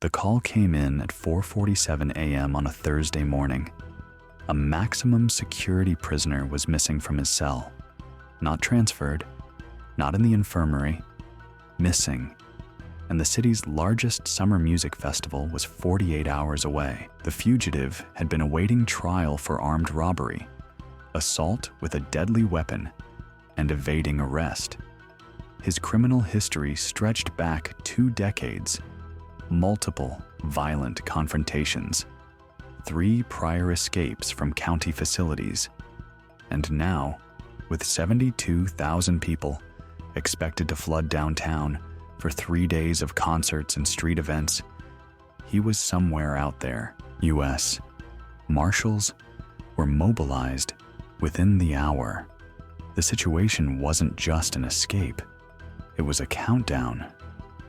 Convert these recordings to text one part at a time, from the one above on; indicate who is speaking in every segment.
Speaker 1: The call came in at 4:47 a.m. on a Thursday morning. A maximum security prisoner was missing from his cell. Not transferred, not in the infirmary, missing. And the city's largest summer music festival was 48 hours away. The fugitive had been awaiting trial for armed robbery, assault with a deadly weapon, and evading arrest. His criminal history stretched back 2 decades, multiple violent confrontations, 3 prior escapes from county facilities, and now, with 72,000 people expected to flood downtown for 3 days of concerts and street events, he was somewhere out there. U.S. Marshals were mobilized within the hour. The situation wasn't just an escape. It was a countdown.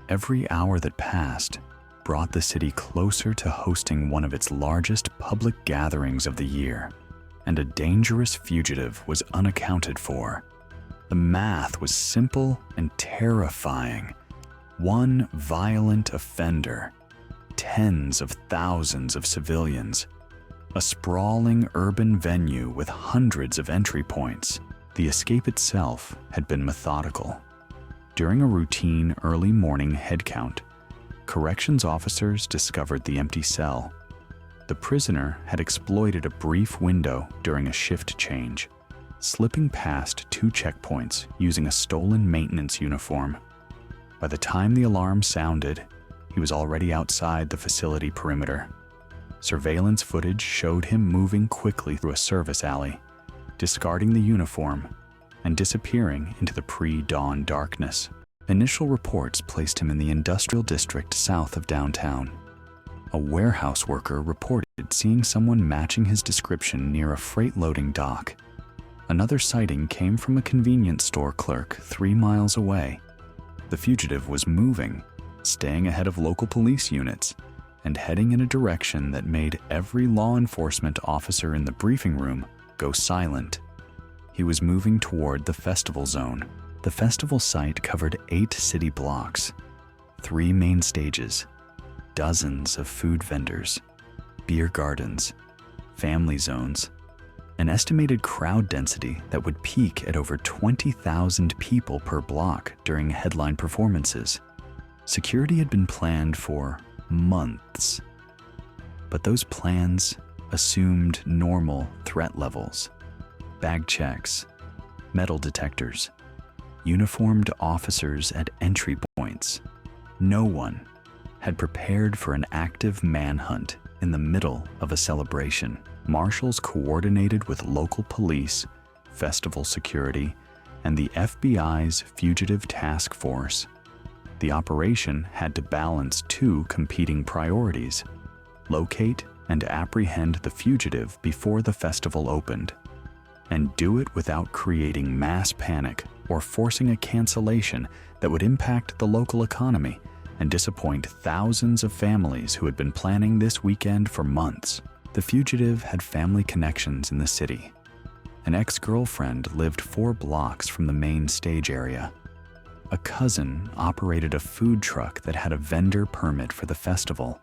Speaker 1: Every hour that passed brought the city closer to hosting one of its largest public gatherings of the year, and a dangerous fugitive was unaccounted for. The math was simple and terrifying. One violent offender, tens of thousands of civilians, a sprawling urban venue with hundreds of entry points. The escape itself had been methodical. During a routine early morning head count, corrections officers discovered the empty cell. The prisoner had exploited a brief window during a shift change, slipping past 2 checkpoints using a stolen maintenance uniform. By the time the alarm sounded, he was already outside the facility perimeter. Surveillance footage showed him moving quickly through a service alley, discarding the uniform and disappearing into the pre-dawn darkness. Initial reports placed him in the industrial district south of downtown. A warehouse worker reported seeing someone matching his description near a freight loading dock. Another sighting came from a convenience store clerk 3 miles away. The fugitive was moving, staying ahead of local police units, and heading in a direction that made every law enforcement officer in the briefing room go silent. He was moving toward the festival zone. The festival site covered 8 city blocks, 3 main stages, dozens of food vendors, beer gardens, family zones, an estimated crowd density that would peak at over 20,000 people per block during headline performances. Security had been planned for months, but those plans assumed normal threat levels: bag checks, metal detectors, uniformed officers at entry points. No one had prepared for an active manhunt in the middle of a celebration. Marshals coordinated with local police, festival security, and the FBI's Fugitive Task Force. The operation had to balance 2 competing priorities: locate and apprehend the fugitive before the festival opened, and do it without creating mass panic or forcing a cancellation that would impact the local economy and disappoint thousands of families who had been planning this weekend for months. The fugitive had family connections in the city. An ex-girlfriend lived 4 blocks from the main stage area. A cousin operated a food truck that had a vendor permit for the festival.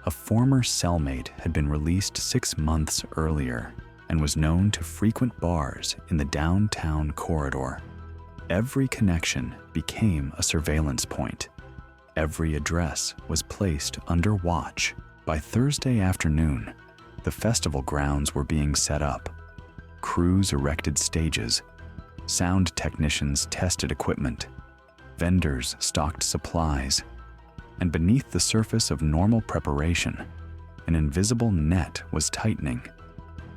Speaker 1: A former cellmate had been released 6 months earlier and was known to frequent bars in the downtown corridor. Every connection became a surveillance point. Every address was placed under watch. By Thursday afternoon, the festival grounds were being set up. Crews erected stages. Sound technicians tested equipment. Vendors stocked supplies. And beneath the surface of normal preparation, an invisible net was tightening.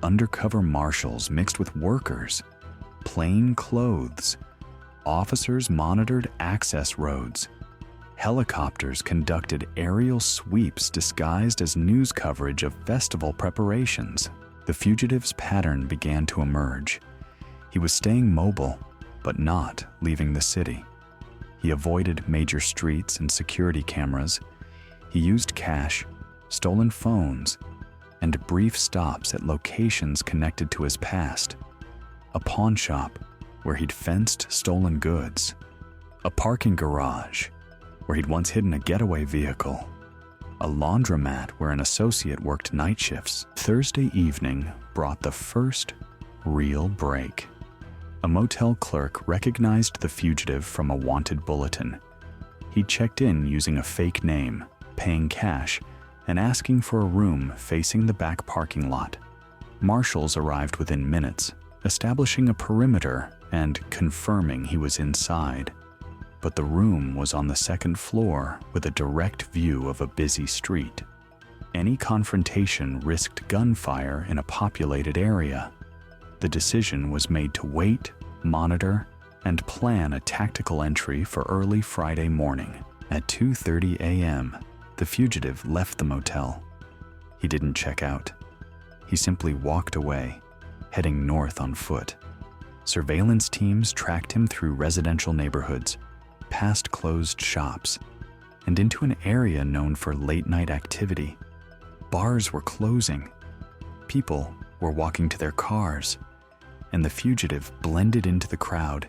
Speaker 1: Undercover marshals mixed with workers, plain clothes. Officers monitored access roads. Helicopters conducted aerial sweeps disguised as news coverage of festival preparations. The fugitive's pattern began to emerge. He was staying mobile, but not leaving the city. He avoided major streets and security cameras. He used cash, stolen phones, and brief stops at locations connected to his past. A pawn shop where he'd fenced stolen goods. A parking garage where he'd once hidden a getaway vehicle. a laundromat where an associate worked night shifts. Thursday evening brought the first real break. A motel clerk recognized the fugitive from a wanted bulletin. He checked in using a fake name, paying cash, and asking for a room facing the back parking lot. Marshals arrived within minutes, establishing a perimeter and confirming he was inside. But the room was on the second floor with a direct view of a busy street. Any confrontation risked gunfire in a populated area. The decision was made to wait, monitor, and plan a tactical entry for early Friday morning. At 2:30 a.m., the fugitive left the motel. He didn't check out. He simply walked away, heading north on foot. Surveillance teams tracked him through residential neighborhoods, past closed shops, and into an area known for late-night activity. Bars were closing. People were walking to their cars, and the fugitive blended into the crowd,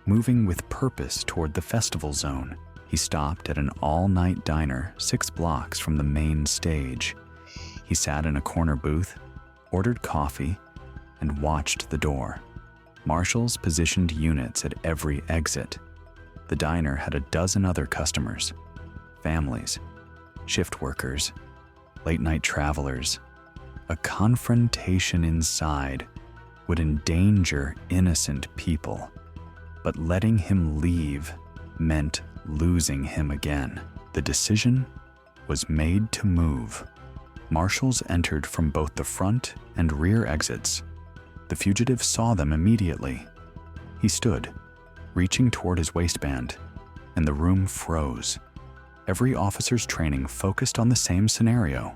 Speaker 1: moving with purpose toward the festival zone. He stopped at an all-night diner 6 blocks from the main stage. He sat in a corner booth, ordered coffee, and watched the door. Marshals positioned units at every exit. The diner had a dozen other customers, families, shift workers, late-night travelers. A confrontation inside would endanger innocent people, but letting him leave meant losing him again. The decision was made to move. Marshals entered from both the front and rear exits. The fugitive saw them immediately. He stood, reaching toward his waistband, and the room froze. Every officer's training focused on the same scenario.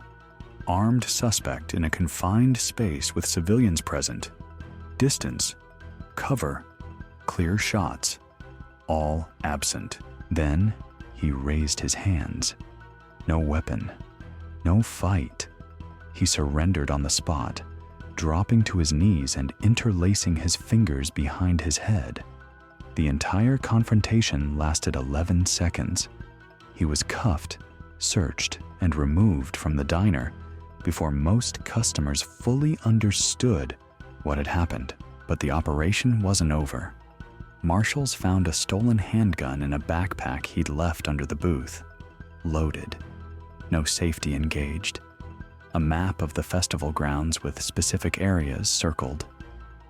Speaker 1: Armed suspect in a confined space with civilians present. Distance, cover, clear shots, all absent. Then he raised his hands. No weapon, no fight. He surrendered on the spot, dropping to his knees and interlacing his fingers behind his head. The entire confrontation lasted 11 seconds. He was cuffed, searched, and removed from the diner before most customers fully understood what had happened. But the operation wasn't over. Marshals found a stolen handgun in a backpack he'd left under the booth. Loaded. No safety engaged. A map of the festival grounds with specific areas circled.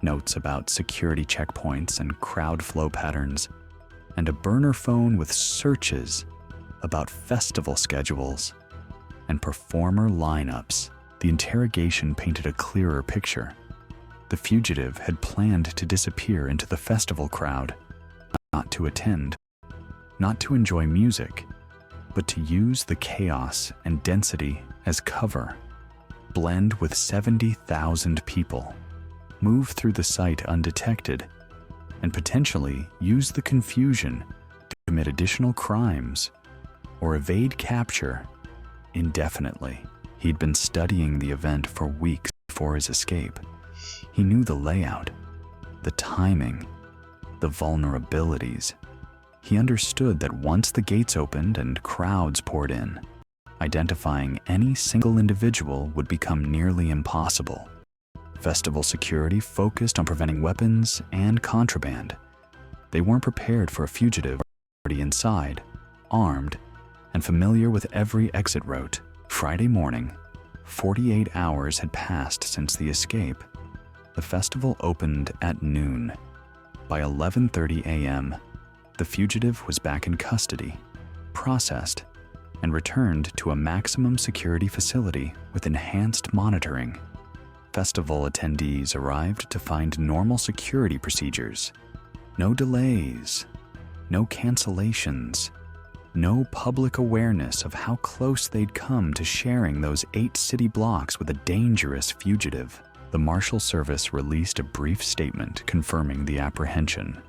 Speaker 1: Notes about security checkpoints and crowd flow patterns. And a burner phone with searches about festival schedules and performer lineups. The interrogation painted a clearer picture. The fugitive had planned to disappear into the festival crowd, not to attend, not to enjoy music, but to use the chaos and density as cover, blend with 70,000 people, move through the site undetected, and potentially use the confusion to commit additional crimes or evade capture indefinitely. He'd been studying the event for weeks before his escape. He knew the layout, the timing, the vulnerabilities. He understood that once the gates opened and crowds poured in, identifying any single individual would become nearly impossible. Festival security focused on preventing weapons and contraband. They weren't prepared for a fugitive already inside, armed, and familiar with every exit route. Friday morning, 48 hours had passed since the escape. The festival opened at noon. By 11:30 a.m., the fugitive was back in custody, processed, and returned to a maximum security facility with enhanced monitoring. Festival attendees arrived to find normal security procedures. No delays, no cancellations, no public awareness of how close they'd come to sharing those 8 city blocks with a dangerous fugitive. The Marshal Service released a brief statement confirming the apprehension.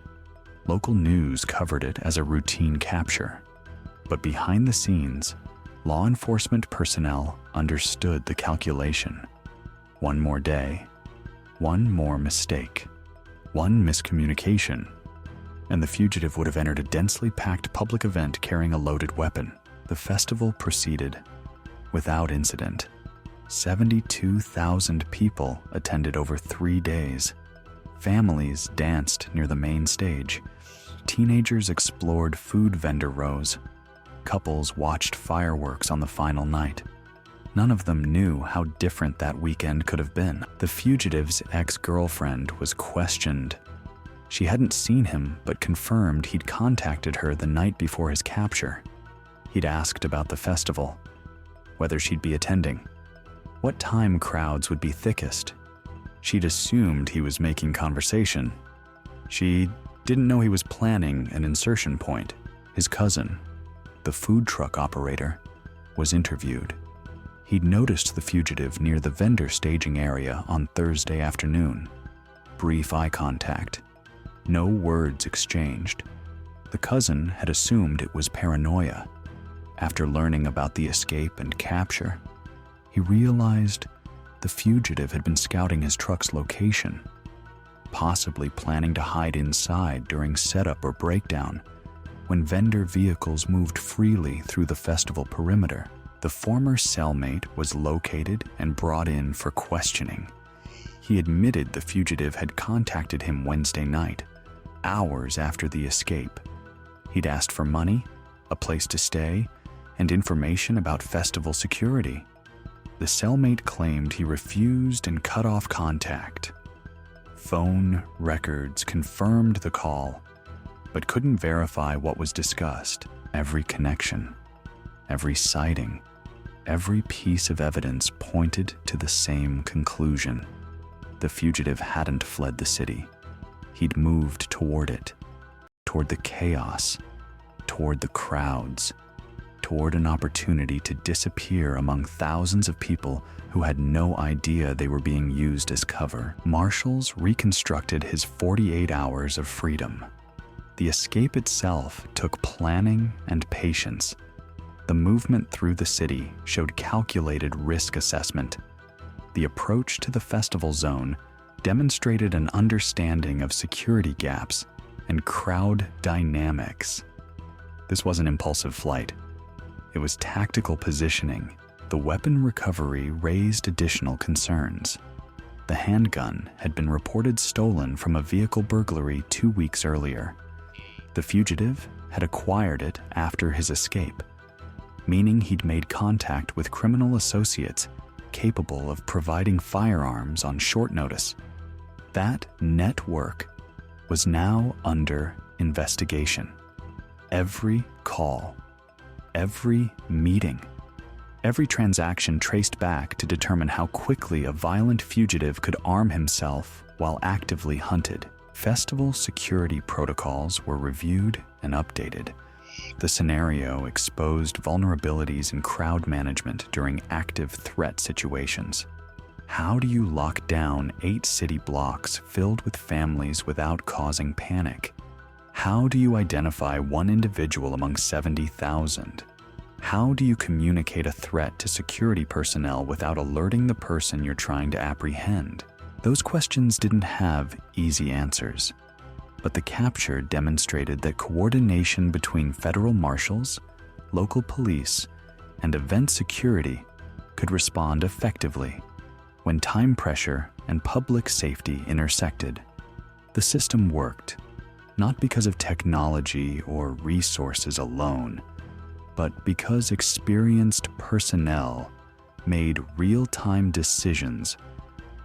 Speaker 1: Local news covered it as a routine capture. But behind the scenes, law enforcement personnel understood the calculation. One more day, one more mistake, one miscommunication, and the fugitive would have entered a densely packed public event carrying a loaded weapon. The festival proceeded, without incident. 72,000 people attended over 3 days. Families danced near the main stage. Teenagers explored food vendor rows. Couples watched fireworks on the final night. None of them knew how different that weekend could have been. The fugitive's ex-girlfriend was questioned. She hadn't seen him, but confirmed he'd contacted her the night before his capture. He'd asked about the festival, whether she'd be attending, what time crowds would be thickest. She'd assumed he was making conversation. She didn't know he was planning an insertion point. His cousin, the food truck operator, was interviewed. He'd noticed the fugitive near the vendor staging area on Thursday afternoon. Brief eye contact. No words exchanged. The cousin had assumed it was paranoia. After learning about the escape and capture, he realized the fugitive had been scouting his truck's location, possibly planning to hide inside during setup or breakdown when vendor vehicles moved freely through the festival perimeter. The former cellmate was located and brought in for questioning. He admitted the fugitive had contacted him Wednesday night, hours after the escape. He'd asked for money, a place to stay, and information about festival security. The cellmate claimed he refused and cut off contact. Phone records confirmed the call, but couldn't verify what was discussed. Every connection, every sighting, every piece of evidence pointed to the same conclusion. The fugitive hadn't fled the city. He'd moved toward it, toward the chaos, toward the crowds, toward an opportunity to disappear among thousands of people who had no idea they were being used as cover. Marshals reconstructed his 48 hours of freedom. The escape itself took planning and patience. The movement through the city showed calculated risk assessment. The approach to the festival zone demonstrated an understanding of security gaps and crowd dynamics. This wasn't impulsive flight. It was tactical positioning. The weapon recovery raised additional concerns. The handgun had been reported stolen from a vehicle burglary 2 weeks earlier. The fugitive had acquired it after his escape, meaning he'd made contact with criminal associates capable of providing firearms on short notice. That network was now under investigation. Every call, every meeting, every transaction traced back to determine how quickly a violent fugitive could arm himself while actively hunted. Festival security protocols were reviewed and updated. The scenario exposed vulnerabilities in crowd management during active threat situations. How do you lock down 8 city blocks filled with families without causing panic? How do you identify one individual among 70,000? How do you communicate a threat to security personnel without alerting the person you're trying to apprehend? Those questions didn't have easy answers, but the capture demonstrated that coordination between federal marshals, local police, and event security could respond effectively when time pressure and public safety intersected. The system worked, not because of technology or resources alone, but because experienced personnel made real-time decisions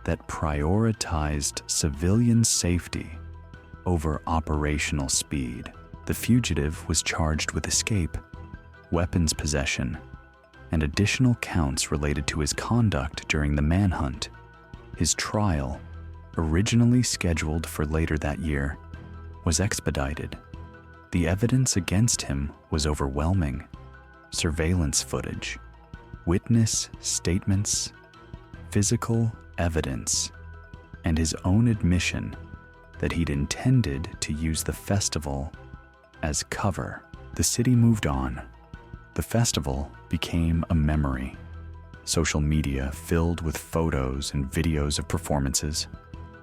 Speaker 1: that prioritized civilian safety over operational speed. The fugitive was charged with escape, weapons possession, and additional counts related to his conduct during the manhunt. His trial, originally scheduled for later that year, was expedited. The evidence against him was overwhelming. Surveillance footage, witness statements, physical evidence, and his own admission that he'd intended to use the festival as cover. The city moved on. The festival became a memory. Social media filled with photos and videos of performances.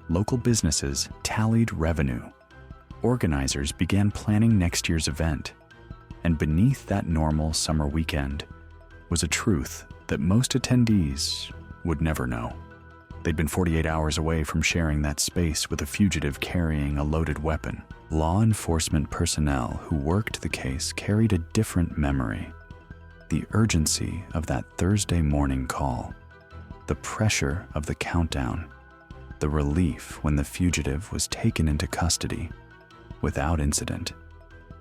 Speaker 1: Local businesses tallied revenue. Organizers began planning next year's event. And beneath that normal summer weekend was a truth that most attendees would never know. They'd been 48 hours away from sharing that space with a fugitive carrying a loaded weapon. Law enforcement personnel who worked the case carried a different memory. The urgency of that Thursday morning call, the pressure of the countdown, the relief when the fugitive was taken into custody without incident,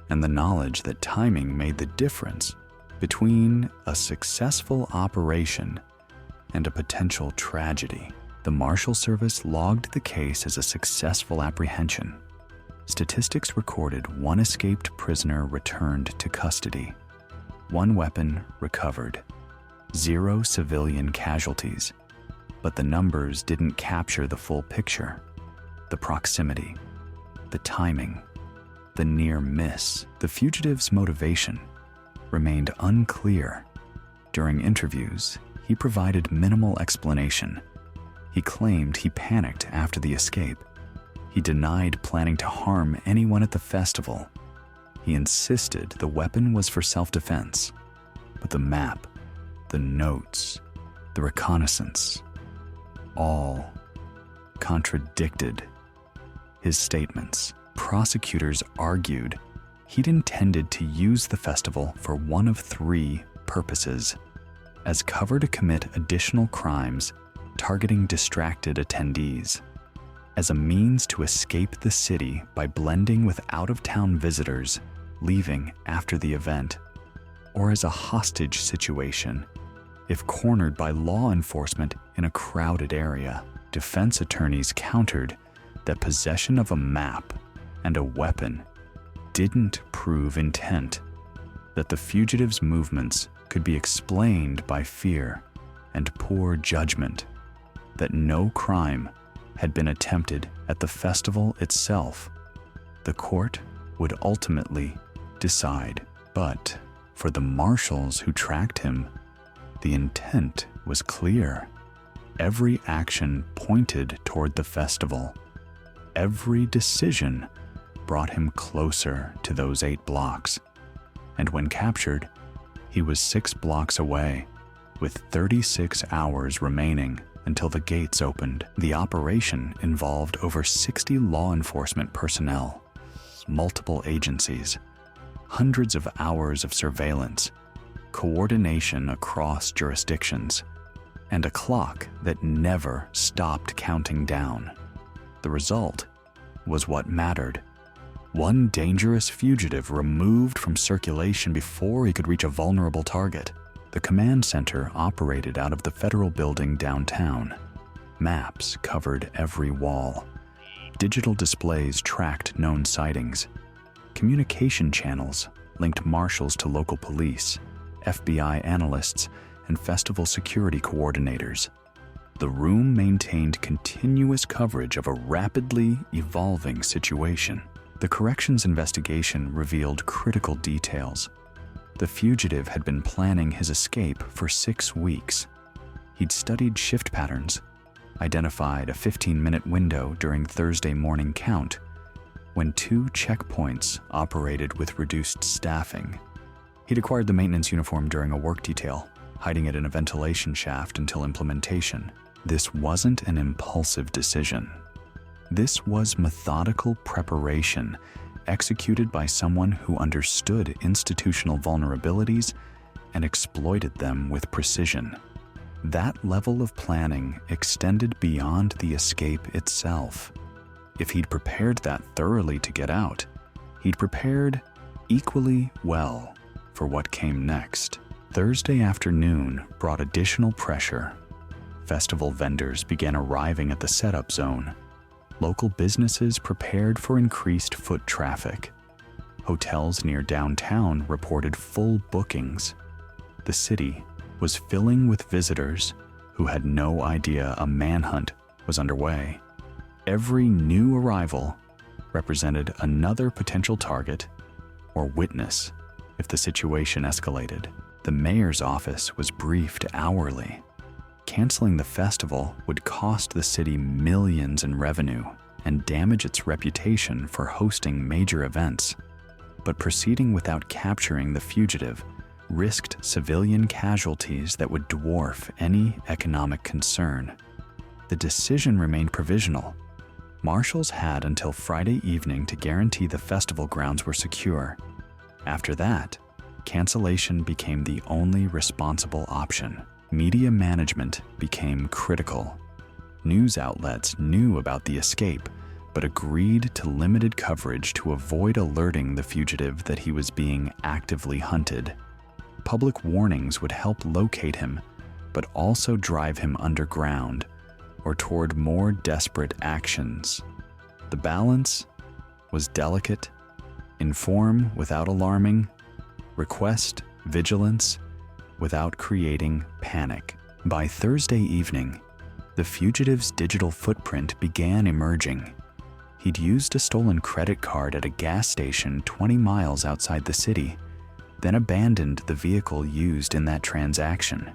Speaker 1: and the knowledge that timing made the difference between a successful operation and a potential tragedy. The Marshal Service logged the case as a successful apprehension. Statistics recorded 1 escaped prisoner returned to custody, 1 weapon recovered, 0 civilian casualties. But the numbers didn't capture the full picture. The proximity, the timing, the near miss. The fugitive's motivation remained unclear. During interviews, he provided minimal explanation. He claimed he panicked after the escape. He denied planning to harm anyone at the festival. He insisted the weapon was for self-defense. But the map, the notes, the reconnaissance, all contradicted his statements. Prosecutors argued he'd intended to use the festival for one of 3 purposes: as cover to commit additional crimes targeting distracted attendees, as a means to escape the city by blending with out-of-town visitors leaving after the event, or as a hostage situation if cornered by law enforcement in a crowded area. Defense attorneys countered that possession of a map and a weapon didn't prove intent, that the fugitive's movements could be explained by fear and poor judgment, that no crime had been attempted at the festival itself. The court would ultimately decide. But for the marshals who tracked him, the intent was clear. Every action pointed toward the festival. Every decision brought him closer to those 8 blocks. And when captured, he was 6 blocks away, with 36 hours remaining until the gates opened. The operation involved over 60 law enforcement personnel, multiple agencies, hundreds of hours of surveillance, coordination across jurisdictions, and a clock that never stopped counting down. The result was what mattered. 1 dangerous fugitive removed from circulation before he could reach a vulnerable target. The command center operated out of the federal building downtown. Maps covered every wall. Digital displays tracked known sightings. Communication channels linked marshals to local police, FBI analysts, and festival security coordinators. The room maintained continuous coverage of a rapidly evolving situation. The corrections investigation revealed critical details. The fugitive had been planning his escape for 6 weeks. He'd studied shift patterns, identified a 15-minute window during Thursday morning count, when 2 checkpoints operated with reduced staffing. He'd acquired the maintenance uniform during a work detail, hiding it in a ventilation shaft until implementation. This wasn't an impulsive decision. This was methodical preparation, executed by someone who understood institutional vulnerabilities and exploited them with precision. That level of planning extended beyond the escape itself. If he'd prepared that thoroughly to get out, he'd prepared equally well for what came next. Thursday afternoon brought additional pressure. Festival vendors began arriving at the setup zone. Local businesses prepared for increased foot traffic. Hotels near downtown reported full bookings. The city was filling with visitors who had no idea a manhunt was underway. Every new arrival represented another potential target or witness if the situation escalated. The mayor's office was briefed hourly. Canceling the festival would cost the city millions in revenue and damage its reputation for hosting major events. But proceeding without capturing the fugitive risked civilian casualties that would dwarf any economic concern. The decision remained provisional. Marshals had until Friday evening to guarantee the festival grounds were secure. After that, cancellation became the only responsible option. Media management became critical. News outlets knew about the escape, but agreed to limited coverage to avoid alerting the fugitive that he was being actively hunted. Public warnings would help locate him, but also drive him underground or toward more desperate actions. The balance was delicate: inform without alarming, request vigilance without creating panic. By Thursday evening, the fugitive's digital footprint began emerging. He'd used a stolen credit card at a gas station 20 miles outside the city, then abandoned the vehicle used in that transaction.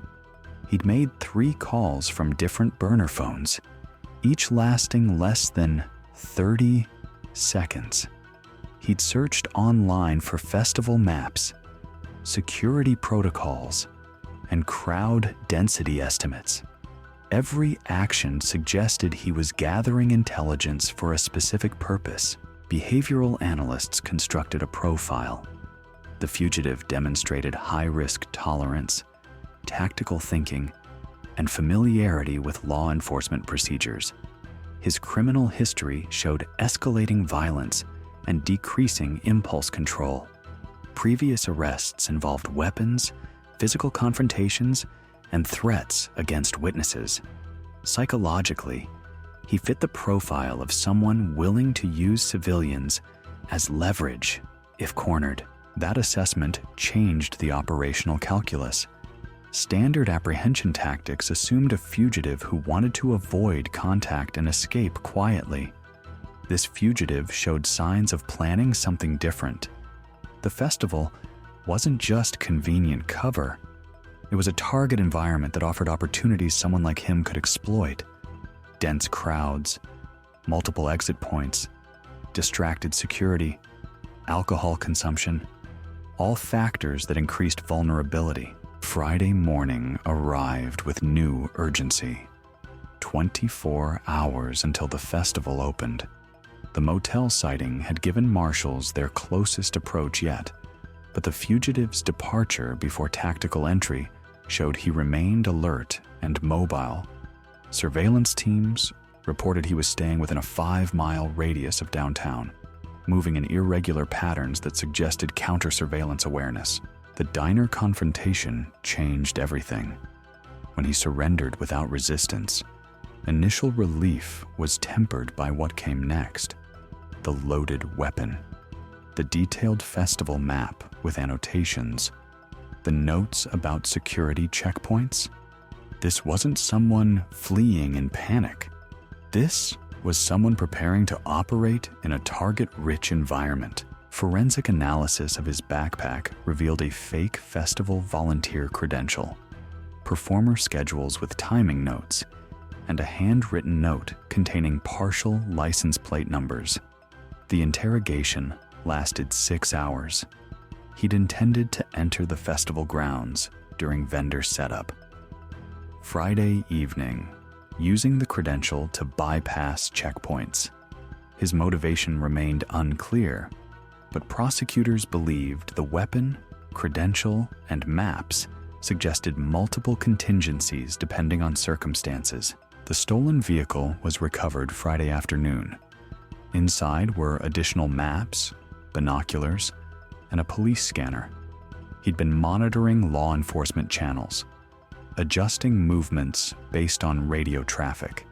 Speaker 1: He'd made 3 calls from different burner phones, each lasting less than 30 seconds. He'd searched online for festival maps, security protocols, and crowd density estimates. Every action suggested he was gathering intelligence for a specific purpose. Behavioral analysts constructed a profile. The fugitive demonstrated high-risk tolerance, tactical thinking, and familiarity with law enforcement procedures. His criminal history showed escalating violence and decreasing impulse control. Previous arrests involved weapons, physical confrontations, and threats against witnesses. Psychologically, he fit the profile of someone willing to use civilians as leverage if cornered. That assessment changed the operational calculus. Standard apprehension tactics assumed a fugitive who wanted to avoid contact and escape quietly. This fugitive showed signs of planning something different. The festival wasn't just convenient cover. It was a target environment that offered opportunities someone like him could exploit. Dense crowds, multiple exit points, distracted security, alcohol consumption, all factors that increased vulnerability. Friday morning arrived with new urgency. 24 hours until the festival opened. The motel sighting had given marshals their closest approach yet, but the fugitive's departure before tactical entry showed he remained alert and mobile. Surveillance teams reported he was staying within a 5-mile radius of downtown, moving in irregular patterns that suggested counter-surveillance awareness. The diner confrontation changed everything. When he surrendered without resistance, initial relief was tempered by what came next: the loaded weapon, the detailed festival map with annotations, the notes about security checkpoints. This wasn't someone fleeing in panic. This was someone preparing to operate in a target-rich environment. Forensic analysis of his backpack revealed a fake festival volunteer credential, performer schedules with timing notes, and a handwritten note containing partial license plate numbers. The interrogation lasted 6 hours. He'd intended to enter the festival grounds during vendor setup. Friday evening, using the credential to bypass checkpoints. His motivation remained unclear, but prosecutors believed the weapon, credential, and maps suggested multiple contingencies depending on circumstances. The stolen vehicle was recovered Friday afternoon. Inside were additional maps, binoculars, and a police scanner. He'd been monitoring law enforcement channels, adjusting movements based on radio traffic.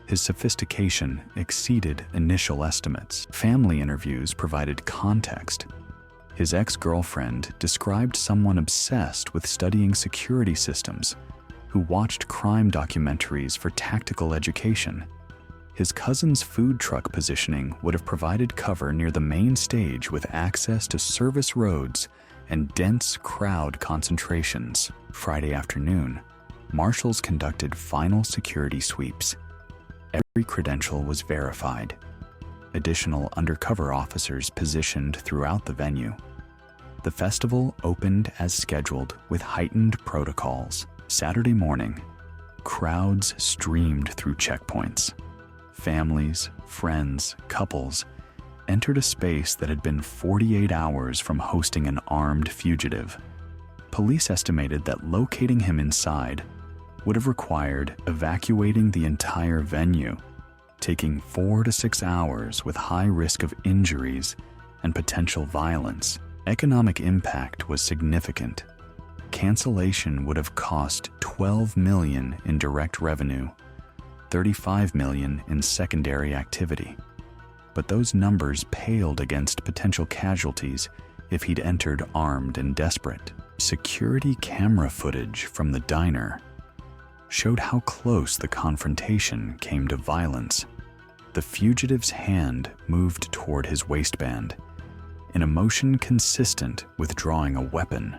Speaker 1: His sophistication exceeded initial estimates. Family interviews provided context. His ex-girlfriend described someone obsessed with studying security systems, who watched crime documentaries for tactical education. His cousin's food truck positioning would have provided cover near the main stage with access to service roads and dense crowd concentrations. Friday afternoon, marshals conducted final security sweeps. Every credential was verified. Additional undercover officers positioned throughout the venue. The festival opened as scheduled with heightened protocols. Saturday morning, crowds streamed through checkpoints. Families, friends, couples entered a space that had been 48 hours from hosting an armed fugitive. Police estimated that locating him inside would have required evacuating the entire venue, taking 4 to 6 hours with high risk of injuries and potential violence. Economic impact was significant. Cancellation would have cost $12 million in direct revenue, $35 million in secondary activity. But those numbers paled against potential casualties if he'd entered armed and desperate. Security camera footage from the diner showed how close the confrontation came to violence. The fugitive's hand moved toward his waistband, in a motion consistent with drawing a weapon.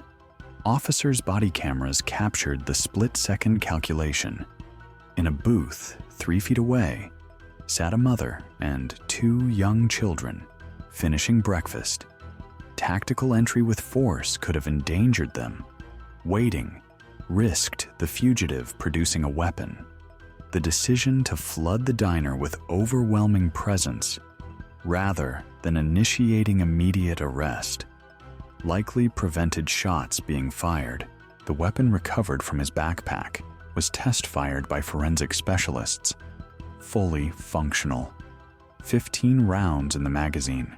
Speaker 1: Officers' body cameras captured the split-second calculation. In a booth 3 feet away sat a mother and 2 young children, finishing breakfast. Tactical entry with force could have endangered them. Waiting risked the fugitive producing a weapon. The decision to flood the diner with overwhelming presence, rather than initiating immediate arrest, likely prevented shots being fired. The weapon recovered from his backpack was test-fired by forensic specialists, fully functional. 15 rounds in the magazine,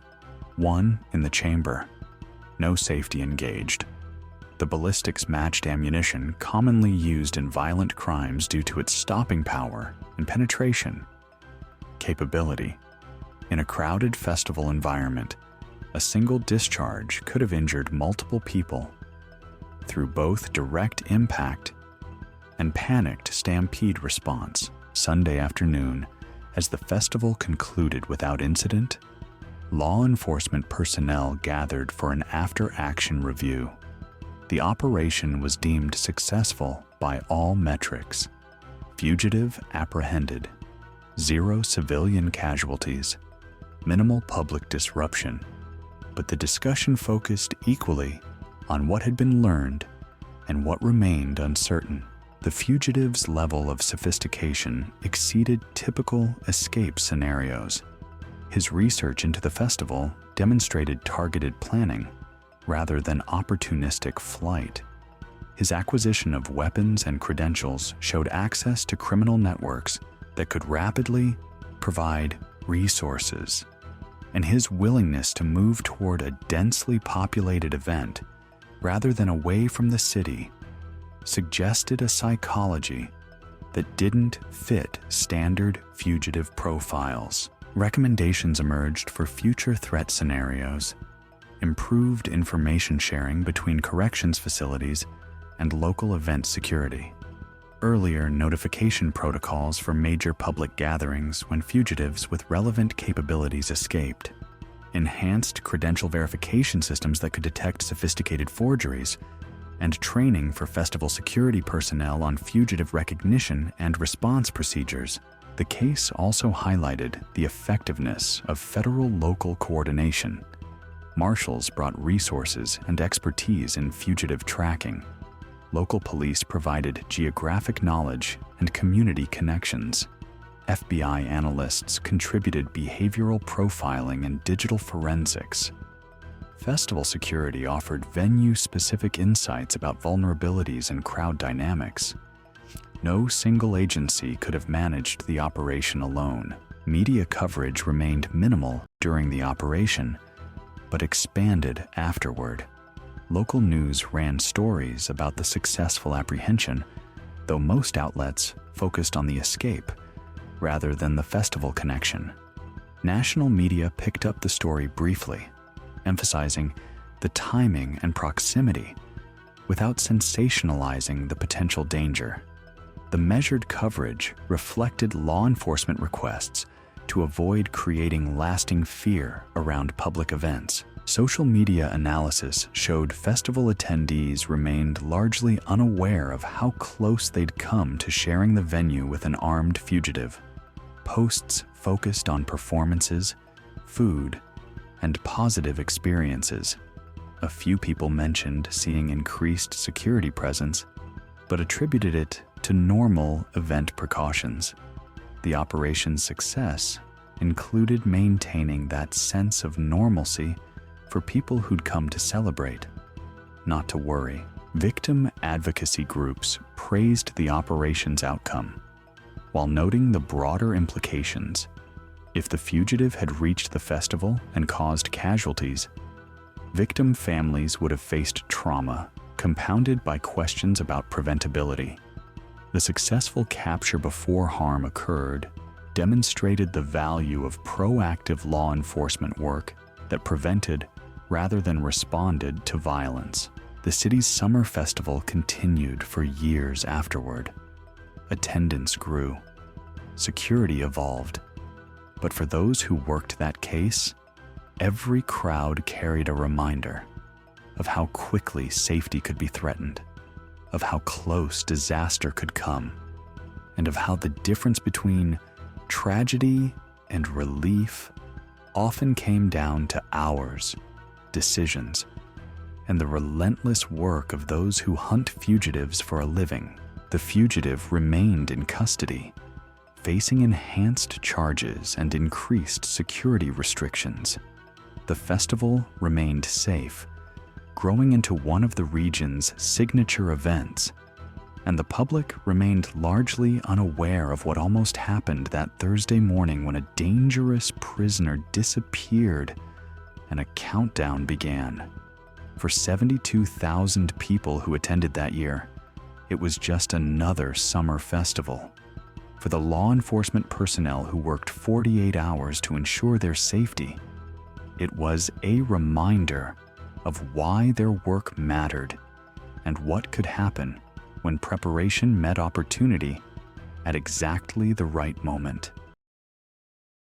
Speaker 1: 1 in the chamber. No safety engaged. The ballistics matched ammunition commonly used in violent crimes due to its stopping power and penetration capability. In a crowded festival environment, a single discharge could have injured multiple people. Through both direct impact and panicked stampede response, Sunday afternoon, as the festival concluded without incident, law enforcement personnel gathered for an after-action review. The operation was deemed successful by all metrics. Fugitive apprehended, 0 civilian casualties, minimal public disruption, but the discussion focused equally on what had been learned and what remained uncertain. The fugitive's level of sophistication exceeded typical escape scenarios. His research into the festival demonstrated targeted planning rather than opportunistic flight. His acquisition of weapons and credentials showed access to criminal networks that could rapidly provide resources, and his willingness to move toward a densely populated event rather than away from the city suggested a psychology that didn't fit standard fugitive profiles. Recommendations emerged for future threat scenarios, improved information sharing between corrections facilities and local event security, earlier notification protocols for major public gatherings when fugitives with relevant capabilities escaped, enhanced credential verification systems that could detect sophisticated forgeries, and training for festival security personnel on fugitive recognition and response procedures. The case also highlighted the effectiveness of federal-local coordination. Marshals brought resources and expertise in fugitive tracking. Local police provided geographic knowledge and community connections. FBI analysts contributed behavioral profiling and digital forensics. Festival security offered venue-specific insights about vulnerabilities and crowd dynamics. No single agency could have managed the operation alone. Media coverage remained minimal during the operation, but expanded afterward. Local news ran stories about the successful apprehension, though most outlets focused on the escape rather than the festival connection. National media picked up the story briefly, emphasizing the timing and proximity without sensationalizing the potential danger. The measured coverage reflected law enforcement requests to avoid creating lasting fear around public events. Social media analysis showed festival attendees remained largely unaware of how close they'd come to sharing the venue with an armed fugitive. Posts focused on performances, food, and positive experiences, A few people mentioned seeing increased security presence, but attributed it to normal event precautions. The operation's success included maintaining that sense of normalcy for people who'd come to celebrate, not to worry. Victim advocacy groups praised the operation's outcome, while noting the broader implications. If the fugitive had reached the festival and caused casualties, victim families would have faced trauma, compounded by questions about preventability. The successful capture before harm occurred demonstrated the value of proactive law enforcement work that prevented rather than responded to violence. The city's summer festival continued for years afterward. Attendance grew. Security evolved. But for those who worked that case, every crowd carried a reminder of how quickly safety could be threatened, of how close disaster could come, and of how the difference between tragedy and relief often came down to hours, decisions, and the relentless work of those who hunt fugitives for a living. The fugitive remained in custody, facing enhanced charges and increased security restrictions. The festival remained safe, growing into one of the region's signature events, and the public remained largely unaware of what almost happened that Thursday morning when a dangerous prisoner disappeared and a countdown began. For 72,000 people who attended that year, it was just another summer festival. For the law enforcement personnel who worked 48 hours to ensure their safety, it was a reminder of why their work mattered and what could happen when preparation met opportunity at exactly the right moment.